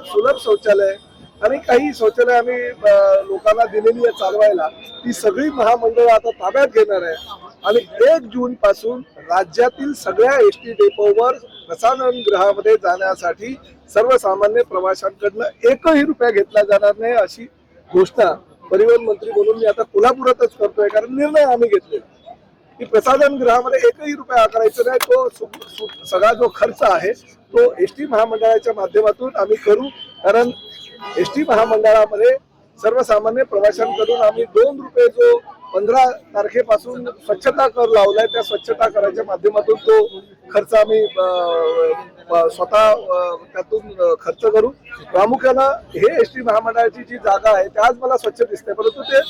सुलभ शौचालय आणि काही शौचालय आम्ही लोकांना दिलेली आहे चालवायला, ती सगळी महामंडळं आता ताब्यात घेणार आहे आणि 1 जून पासून राज्यातील सगळ्या एसटी डेपोवर प्रसाधन गृहामध्ये जाण्यासाठी सर्वसामान्य प्रवाशांकडनं एकही रुपया घेतला जाणार नाही अशी घोषणा परिवहन मंत्री म्हणून मी आता कोल्हापुरातच करतोय, कारण निर्णय आम्ही घेतले की प्रसाधन गृहामध्ये एकही रुपया आकारायचा नाही। तो सगळा जो खर्च आहे तो एसटी महामंडळाच्या माध्यमातून आम्ही करू, कारण एसटी महामंडळामध्ये सर्वसामान्य प्रवाशांकडून आम्ही 2 रुपये जो 15 तारखेपासून स्वच्छता कर लावलाय, त्या स्वच्छता कराच्या माध्यमातून तो खर्च आम्ही स्वतः त्यातून खर्च करू। प्रामुख्यानं हे एसटी महामंडळाची जी जागा आहे त्याच मला स्वच्छ दिसते, परंतु ते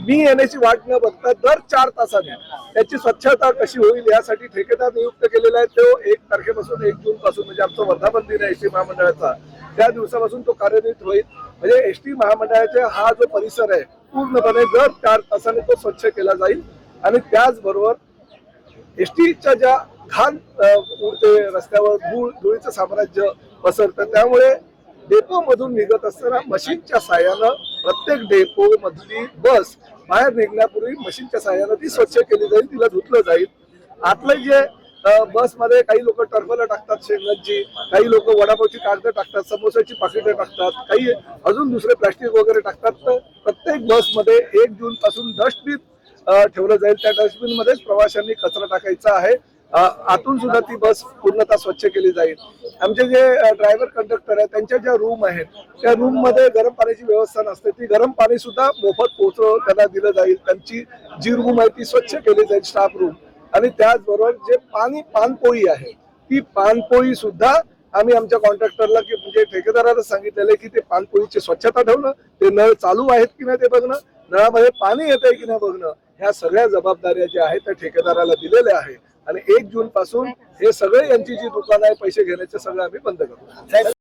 मी येण्याची वाट न बघता दर 4 तासाने त्याची स्वच्छता कशी होईल यासाठी ठेकेदार नियुक्त केलेला आहे। तो 1 तारखेपासून 1 जून पासून म्हणजे आमचा वर्धापन दिन आहे एसटी महामंडळाचा, त्या दिवसापासून तो कार्यान्वित होईल। म्हणजे एसटी महामंडळाचा हा जो परिसर आहे पूर्णपणे दर 4 तासाने तो स्वच्छ केला जाईल आणि त्याचबरोबर एसटीच्या ज्या घाण उडते रस्त्यावर धुळीचं साम्राज्य पसरतं, त्यामुळे डेपो मधून निघत असताना मशीनच्या साहाय्यानं प्रत्येक डेपो मधली बस बाहेर निघण्यापूर्वी मशीनच्या साहाय्यानं ती स्वच्छ केली जाईल, तिला धुतलं जाईल। आतलं जे बसमध्ये काही लोक टरफलं टाकतात शेंगांची, काही लोक वडापावची कागद टाकतात, समोसाची पाकिटं टाकतात, काही अजून दुसरे प्लास्टिक वगैरे टाकतात। तर प्रत्येक बसमध्ये 1 जून पासून डस्टबिन ठेवलं जाईल, त्या डस्टबिन मध्येच प्रवाशांनी कचरा टाकायचा आहे। आतून सुद्धा ती बस पूर्णतः स्वच्छ केली जाईल। आमचे जे ड्रायव्हर कंडक्टर आहेत त्यांच्या ज्या रूम आहेत त्या रूम मध्ये गरम पाण्याची व्यवस्था नसते, ती गरम पाणी सुद्धा मोफत त्यांना दिलं जाईल। त्यांची जी रूम आहे ती स्वच्छ केली जाईल, स्टाफ रूम। आणि त्याचबरोबर जे पानपोळी आहे ती पानपोळी सुद्धा आम्ही आमच्या कॉन्ट्रॅक्टरला की म्हणजे ठेकेदाराला सांगितलेलं की ते पानपोळीची स्वच्छता ठेवणं, ते नळ चालू आहेत की नाही ते बघणं, नळामध्ये पाणी येत आहे की नाही बघणं, ह्या सगळ्या जबाबदाऱ्या ज्या आहेत त्या ठेकेदाराला दिलेल्या आहे। आणि 1 जून पासून हे सगळे यांची जी दुकानं आहे पैसे घेण्याचे सगळं आम्ही बंद करू।